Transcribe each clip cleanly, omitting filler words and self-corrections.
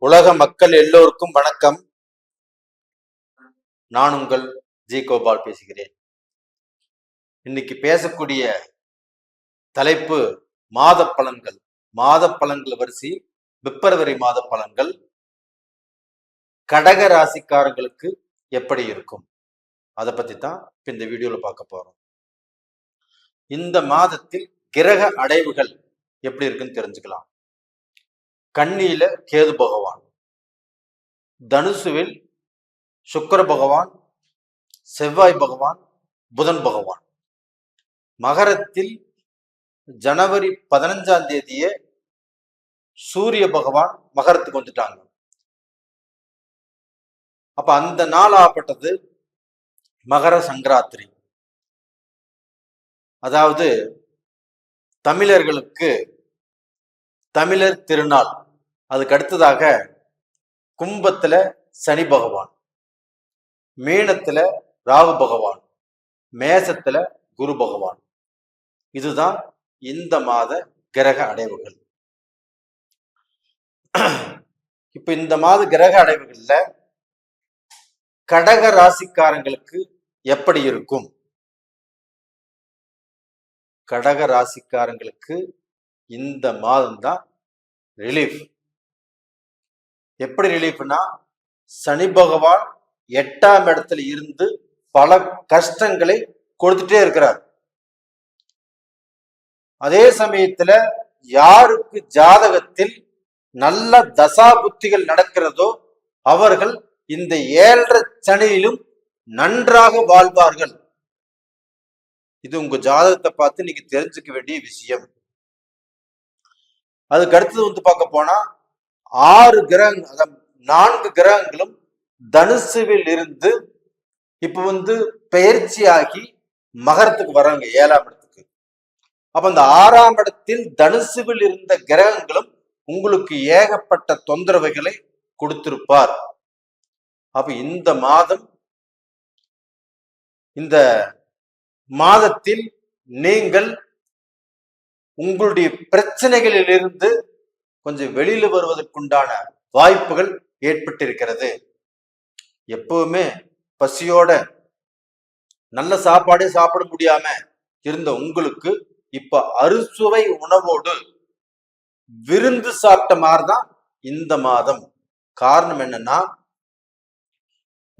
உலக மக்கள் எல்லோருக்கும் வணக்கம். நான் உங்கள் ஜி கோபால் பேசுகிறேன். இன்னைக்கு பேசக்கூடிய தலைப்பு மாத பலன்கள். மாத பலன்கள் வரிசை பிப்ரவரி மாத பலன்கள் கடக ராசிக்காரங்களுக்கு எப்படி இருக்கும், அதை பத்தி தான் இந்த வீடியோல பார்க்க போறோம். இந்த மாதத்தில் கிரக அடைவுகள் எப்படி இருக்குன்னு தெரிஞ்சுக்கலாம். கன்னியில கேது பகவான், தனுசுவில் சுக்கிர பகவான், செவ்வாய் பகவான், புதன் பகவான். மகரத்தில் ஜனவரி 15ஆம் தேதியே சூரிய பகவான் மகரத்துக்கு வந்துட்டாங்க. அப்ப அந்த நாள் ஆப்பட்டது மகர சங்கராத்திரி. அதாவது தமிழர்களுக்கு தமிழர் திருநாள். அதுக்கு அடுத்ததாக கும்பத்துல சனி பகவான், மீனத்துல ராகு பகவான், மேசத்துல குரு பகவான். இதுதான் இந்த மாத கிரக அடைவுகள். இப்ப இந்த மாத கிரக அடைவுகள்ல கடக ராசிக்காரங்களுக்கு எப்படி இருக்கும்? கடக ராசிக்காரங்களுக்கு இந்த மாதம் தான் ரிலீஃப். எப்படி ரிலீஃப்னா, சனி பகவான் 8ஆம் இடத்துல இருந்து பல கஷ்டங்களை கொடுத்துட்டே இருக்கிறார். அதே சமயத்துல யாருக்கு ஜாதகத்தில் நல்ல தசா புத்திகள் நடக்கிறதோ அவர்கள் இந்த 7.5 சனியிலும் நன்றாக வாழ்வார்கள். இது உங்க ஜாதகத்தை பார்த்து நீங்க தெரிஞ்சுக்க வேண்டிய விஷயம். அதுக்கு அடுத்தது பார்க்க போனா 6 கிரகங்கள், 4 கிரகங்களும் தனுசுவில் இருந்து இப்ப பெயர்ச்சியாகி மகரத்துக்கு வராங்க, 7ஆம் இடத்துக்கு. அப்ப அந்த 6ஆம் இடத்தில் தனுசுவில் இருந்த கிரகங்களும் உங்களுக்கு ஏகப்பட்ட தொந்தரவுகளை கொடுத்திருப்பார். அப்ப இந்த மாதத்தில் நீங்கள் உங்களுடைய பிரச்சனைகளிலிருந்து கொஞ்சம் வெளியில வருவதற்குண்டான வாய்ப்புகள் ஏற்பட்டிருக்கிறது. எப்பவுமே பசியோட நல்ல சாப்பாடே சாப்பிட முடியாம இருந்த உங்களுக்கு இப்ப அறுசுவை உணவோடு விருந்து சாப்பிட்ட மாதிரிதான் இந்த மாதம். காரணம் என்னன்னா,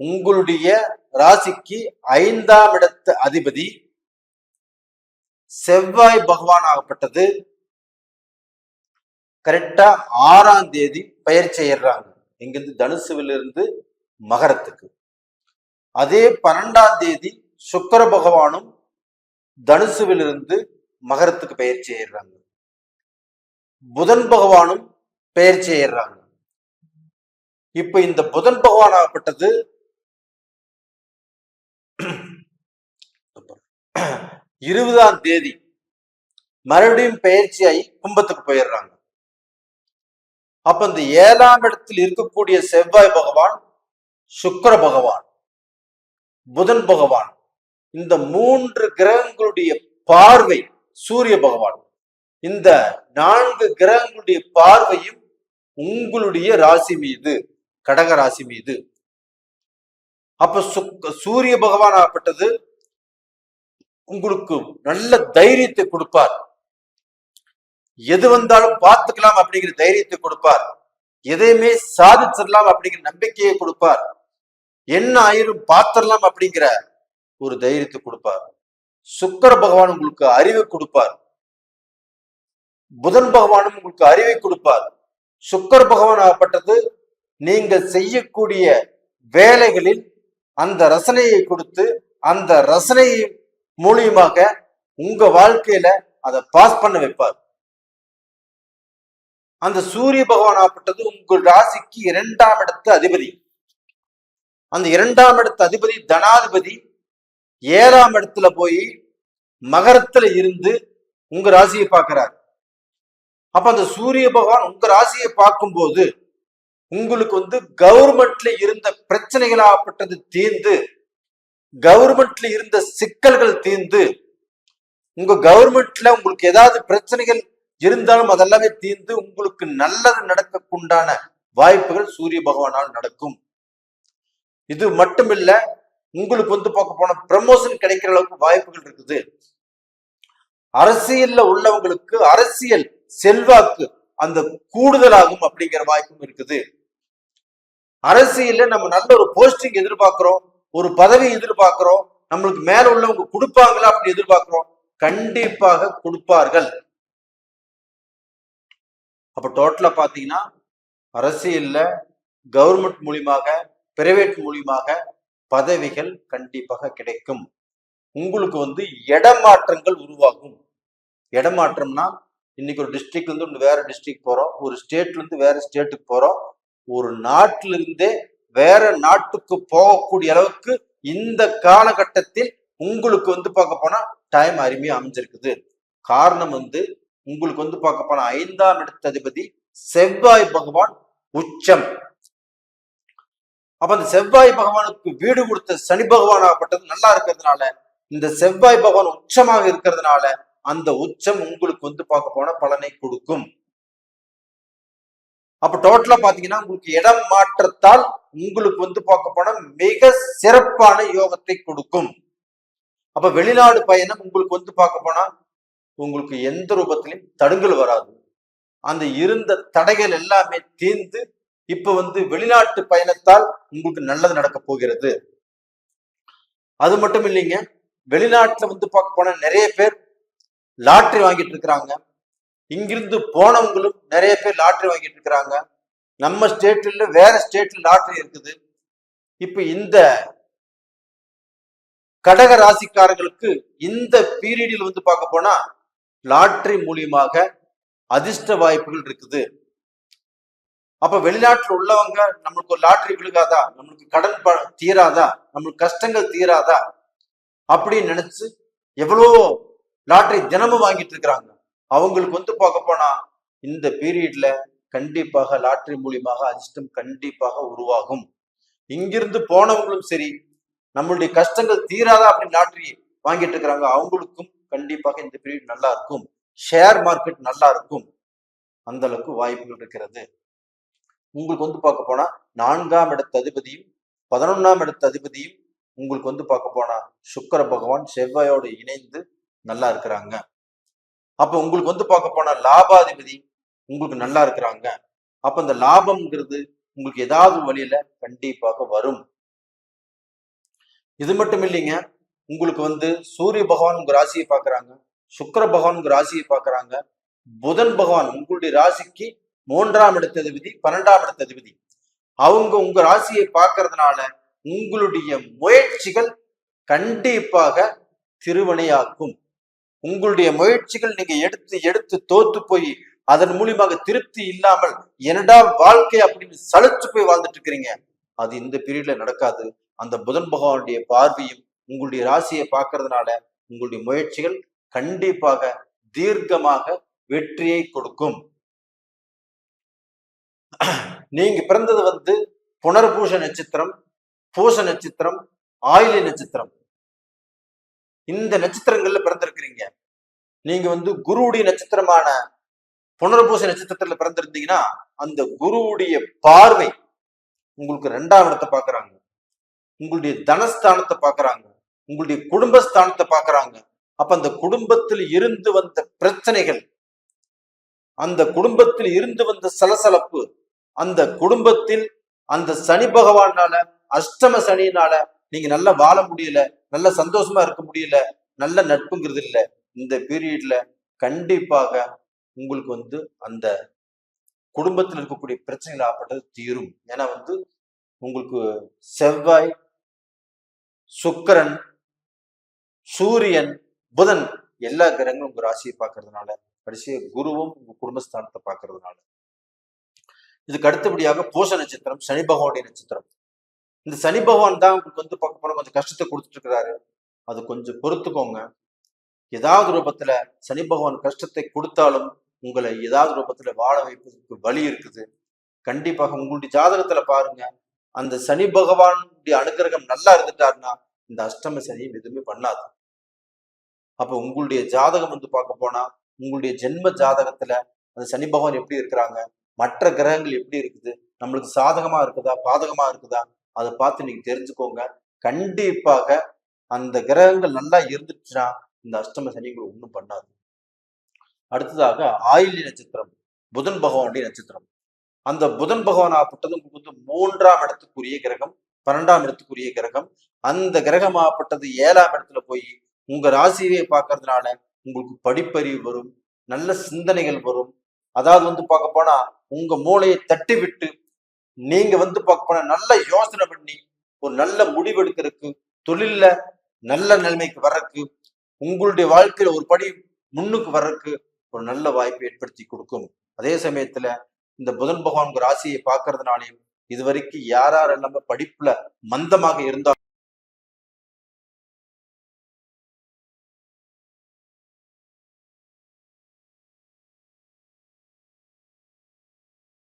உங்களுடைய ராசிக்கு 5ஆம் இடத்து அதிபதி செவ்வாய் பகவான் ஆகப்பட்டது கரெக்டா 6ஆம் தேதி பயிற்சி செய்யறாங்க இங்கிருந்து தனுசுவில் இருந்து மகரத்துக்கு. அதே 12ஆம் தேதி சுக்கிர பகவானும் தனுசுவில் இருந்து மகரத்துக்கு பயிற்சி செய்யறாங்க. புதன் பகவானும் பயிற்சி செய்யறாங்க. இப்ப இந்த புதன் பகவான் ஆகப்பட்டது 20ஆம் தேதி மறுபடியும் பயிற்சியாகி கும்பத்துக்கு போயிடுறாங்க. அப்ப இந்த 7ஆம் இடத்தில் இருக்கக்கூடிய செவ்வாய் பகவான், சுக்கிர பகவான், புதன் பகவான், இந்த 3 கிரகங்களுடைய பார்வை, சூரிய பகவான், இந்த 4 கிரகங்களுடைய பார்வையும் உங்களுடைய ராசி மீது, கடக ராசி மீது. அப்ப சூரிய பகவான் ஆகப்பட்டது உங்களுக்கு நல்ல தைரியத்தை கொடுப்பார். எது வந்தாலும் பார்த்துக்கலாம் அப்படிங்கிற தைரியத்தை கொடுப்பார். எதையுமே சாதிச்சிடலாம் அப்படிங்கிற நம்பிக்கையை கொடுப்பார். என்ன ஆயிரும் பார்த்திடலாம் அப்படிங்கிற ஒரு தைரியத்தை கொடுப்பார். சுக்கிர பகவான் உங்களுக்கு அறிவை கொடுப்பார். புதன் பகவானும் உங்களுக்கு அறிவை கொடுப்பார். சுக்கிர பகவான் ஆகப்பட்டது நீங்கள் செய்யக்கூடிய வேலைகளில் அந்த ரசனையை கொடுத்து, அந்த ரசனை மூலியமாக உங்க வாழ்க்கையில அதை பாஸ் பண்ண வைப்பார். அந்த சூரிய பகவான் ஆகப்பட்டது உங்கள் ராசிக்கு 2ஆம் இடத்து அதிபதி. அந்த 2ஆம் இடத்து அதிபதி தனாதிபதி 7ஆம் இடத்துல போய் மகரத்துல இருந்து உங்க ராசியை பார்க்கிறார். அப்ப அந்த சூரிய பகவான் உங்க ராசியை பார்க்கும்போது உங்களுக்கு கவர்மெண்ட்ல இருந்த பிரச்சனைகளாகப்பட்டது தீர்ந்து, கவர்மெண்ட்ல இருந்த சிக்கல்கள் தீர்ந்து, உங்க கவர்மெண்ட்ல உங்களுக்கு ஏதாவது பிரச்சனைகள் இருந்தாலும் அதெல்லாமே தீர்ந்து உங்களுக்கு நல்லது நடக்கக்குண்டான வாய்ப்புகள் சூரிய பகவானால் நடக்கும். இது மட்டும் இல்ல, உங்களுக்கு பார்க்க போன ப்ரமோஷன் கிடைக்கிற அளவுக்கு வாய்ப்புகள் இருக்குது. அரசியல்ல உள்ளவங்களுக்கு அரசியல் செல்வாக்கு அந்த கூடுதலாகும் அப்படிங்கிற வாய்ப்பும் இருக்குது. அரசியல்ல நம்ம நல்ல ஒரு போஸ்டிங் எதிர்பார்க்கிறோம், ஒரு பதவி எதிர்பார்க்கிறோம், நம்மளுக்கு மேல உள்ளவங்க கொடுப்பாங்களா அப்படின்னு எதிர்பார்க்கிறோம். கண்டிப்பாக கொடுப்பார்கள். அப்ப டோட்டலா பாத்தீங்கன்னா அரசியல்ல கவர்மெண்ட் மூலியமாக, பிரைவேட் மூலியமாக பதவிகள் கண்டிப்பாக கிடைக்கும். உங்களுக்கு இடமாற்றங்கள் உருவாகும். இடமாற்றம்னா இன்னைக்கு ஒரு டிஸ்ட்ரிக்ட்ல இருந்து வேற டிஸ்ட்ரிக்ட் போறோம், ஒரு ஸ்டேட்ல இருந்து வேற ஸ்டேட்டுக்கு போறோம், ஒரு நாட்டில இருந்தே வேற நாட்டுக்கு போகக்கூடிய அளவுக்கு இந்த காலகட்டத்தில் உங்களுக்கு பார்க்க போனா டைம் அருமையா அமைஞ்சிருக்குது. காரணம் உங்களுக்கு பார்க்க போனா 5ஆம் இடத்த அதிபதி செவ்வாய் பகவான் உச்சம். அப்ப அந்த செவ்வாய் பகவானுக்கு வீடு கொடுத்த சனி பகவான் ஆகப்பட்டது நல்லா இருக்கிறதுனால, இந்த செவ்வாய் பகவான் உச்சமாக இருக்கிறதுனால அந்த உச்சம் உங்களுக்கு பார்க்க போன பலனை கொடுக்கும். அப்ப டோட்டலா பாத்தீங்கன்னா உங்களுக்கு இடம் மாற்றத்தால் உங்களுக்கு பார்க்க போனா மிக சிறப்பான யோகத்தை கொடுக்கும். அப்ப வெளிநாடு பயணம் உங்களுக்கு பார்க்க போனா உங்களுக்கு எந்த ரூபத்திலும் தடுங்கல் வராது. அந்த இருந்த தடைகள் எல்லாமே தீர்ந்து இப்ப வெளிநாட்டு பயணத்தால் உங்களுக்கு நல்லது நடக்க போகிறது. அது மட்டும் இல்லைங்க, வெளிநாட்டுல பார்க்க போனா நிறைய பேர் லாட்டரி வாங்கிட்டு இருக்கிறாங்க. இங்கிருந்து போனவங்களும் நிறைய பேர் லாட்டரி வாங்கிட்டு இருக்கிறாங்க. நம்ம ஸ்டேட்ல வேற ஸ்டேட்ல லாட்டரி இருக்குது. இப்ப இந்த கடக ராசிக்காரர்களுக்கு இந்த பீரியடில் பார்க்க போனா லாட்டரி மூலியமாக அதிர்ஷ்ட வாய்ப்புகள் இருக்குது. அப்ப வெளிநாட்டுல உள்ளவங்க நம்மளுக்கு ஒரு லாட்டரி விழுகாதா, நம்மளுக்கு கடன் தீராதா, நம்மளுக்கு கஷ்டங்கள் தீராதா அப்படின்னு நினைச்சு எவ்வளோ லாட்டரி தினமும் வாங்கிட்டு இருக்கிறாங்க. அவங்களுக்கு பார்க்க போனா இந்த பீரியட்ல கண்டிப்பாக லாட்டரி மூலியமாக அதிர்ஷ்டம் கண்டிப்பாக உருவாகும். இங்கிருந்து போனவங்களும் சரி, நம்மளுடைய கஷ்டங்கள் தீராதா அப்படின்னு லாட்டரி வாங்கிட்டு இருக்கிறாங்க, அவங்களுக்கும் கண்டிப்பாக இந்த பீரியட் நல்லா இருக்கும். ஷேர் மார்க்கெட் நல்லா இருக்கும். அந்த அளவுக்கு வாய்ப்புகள் இருக்கிறது. உங்களுக்கு பார்க்க போனா 4ஆம் இடத்த அதிபதியும் 11ஆம் இடத்த அதிபதியும் உங்களுக்கு பார்க்க போனா சுக்கிர பகவான் செவ்வாயோடு இணைந்து நல்லா இருக்கிறாங்க. அப்ப உங்களுக்கு பார்க்க போனா லாபாதிபதி உங்களுக்கு நல்லா இருக்கிறாங்க. அப்ப இந்த லாபம்ங்கிறது உங்களுக்கு ஏதாவது வழியில கண்டிப்பாக வரும். இது மட்டும் இல்லைங்க, உங்களுக்கு சூரிய பகவான் உங்க ராசியை பாக்குறாங்க, சுக்கிர பகவான் உங்க ராசியை பாக்குறாங்க, புதன் பகவான் உங்களுடைய ராசிக்கு 3ஆம் இடத்த அதிபதி 12ஆம் இடத்த அதிபதி அவங்க உங்க ராசியை பார்க்கறதுனால உங்களுடைய முயற்சிகள் கண்டிப்பாக திருவினையாக்கும். உங்களுடைய முயற்சிகள் நீங்க எடுத்து எடுத்து தோத்து போய் அதன் மூலியமாக திருப்தி இல்லாமல் என்னடா வாழ்க்கை அப்படின்னு சலிச்சு போய் வாழ்ந்துட்டு இருக்கிறீங்க, அது இந்த பீரியட்ல நடக்காது. அந்த புதன் பகவானுடைய பார்வையும் உங்களுடைய ராசியை பார்க்கறதுனால உங்களுடைய முயற்சிகள் கண்டிப்பாக தீர்க்கமாக வெற்றியை கொடுக்கும். நீங்க பிறந்தது புனர்பூச நட்சத்திரம், பூச நட்சத்திரம், ஆயில்ய நட்சத்திரம், இந்த நட்சத்திரங்கள்ல பிறந்திருக்கிறீங்க. நீங்க குருவுடைய நட்சத்திரமான புனர்பூச நட்சத்திரத்துல பிறந்திருந்தீங்கன்னா அந்த குருவுடைய பார்வை உங்களுக்கு 2ஆம் இடத்தை பாக்குறாங்க, உங்களுடைய தனஸ்தானத்தை பாக்குறாங்க, உங்களுடைய குடும்பஸ்தானத்தை பாக்குறாங்க. அப்ப அந்த குடும்பத்தில் இருந்து வந்த பிரச்சனைகள், அந்த குடும்பத்தில் இருந்து வந்த சலசலப்பு, அந்த குடும்பத்தில் அந்த சனி பகவானால, அஷ்டம சனியினால நீங்க நல்லா வாழ முடியல, நல்ல சந்தோஷமா இருக்க முடியல, நல்ல நட்புங்கிறது இல்லை. இந்த பீரியட்ல கண்டிப்பாக உங்களுக்கு அந்த குடும்பத்தில் இருக்கக்கூடிய பிரச்சனைகள் ஆப்பட்டது தீரும். ஏன்னா உங்களுக்கு செவ்வாய், சுக்கிரன், சூரியன், புதன் எல்லா கிரகங்களும் உங்க ராசியை பார்க்கறதுனால, கடைசியா குருவும் உங்க குடும்பஸ்தானத்தை பார்க்கறதுனால. இதுக்கு அடுத்தபடியாக பூச நட்சத்திரம், சனி பகவானுடைய நட்சத்திரம். இந்த சனி பகவான் தான் உங்களுக்கு பார்க்க போனா கொஞ்சம் கஷ்டத்தை கொடுத்துட்டு இருக்கிறாரு. அது கொஞ்சம் பொறுத்துக்கோங்க. ஏதாவது ரூபத்துல சனி பகவான் கஷ்டத்தை கொடுத்தாலும் உங்களை ஏதாவது ரூபத்துல வாழ வைப்பதற்கு வழி இருக்குது. கண்டிப்பாக உங்களுடைய ஜாதகத்துல பாருங்க, அந்த சனி பகவானுடைய அனுகிரகம் நல்லா இருந்துட்டாருன்னா இந்த அஷ்டம சனியும் எதுவுமே பண்ணாது. அப்ப உங்களுடைய ஜாதகம் பார்க்க போனா உங்களுடைய ஜென்ம ஜாதகத்துல அந்த சனி பகவான் எப்படி இருக்கிறாங்க, மற்ற கிரகங்கள் எப்படி இருக்குது, நம்மளுக்கு சாதகமா இருக்குதா பாதகமா இருக்குதா அதை பார்த்து நீங்க தெரிஞ்சுக்கோங்க. கண்டிப்பாக அந்த கிரகங்கள் நல்லா இருந்துச்சுன்னா இந்த அஷ்டம சனிகள் ஒண்ணும் பண்ணாது. அடுத்ததாக ஆயில்ய நட்சத்திரம், புதன் பகவானுடைய நட்சத்திரம். அந்த புதன் பகவான் ஆப்பட்டது உங்களுக்கு வந்து 3ஆம் இடத்துக்குரிய கிரகம், 12ஆம் இடத்துக்குரிய கிரகம். அந்த கிரகம் ஆப்பட்டது 7ஆம் இடத்துல போய் உங்க ராசியை பார்க்கறதுனால உங்களுக்கு படிப்பறிவு வரும், நல்ல சிந்தனைகள் வரும். அதாவது வந்து பார்க்க போனா உங்க மூளையை தட்டி விட்டு நீங்க வந்து பார்க்க போனா நல்ல யோசனை பண்ணி ஒரு நல்ல முடிவெடுக்கிறதுக்கு, தொழில்ல நல்ல நிலைமைக்கு வர்றதுக்கு, உங்களுடைய வாழ்க்கையில ஒரு படி முன்னுக்கு வர்றதுக்கு ஒரு நல்ல வாய்ப்பை ஏற்படுத்தி கொடுக்கும். அதே சமயத்துல இந்த புதன் பகவான் ராசியை பார்க்கறதுனாலையும் இதுவரைக்கும் யாரெல்லாம் படிப்புல மந்தமாக இருந்தா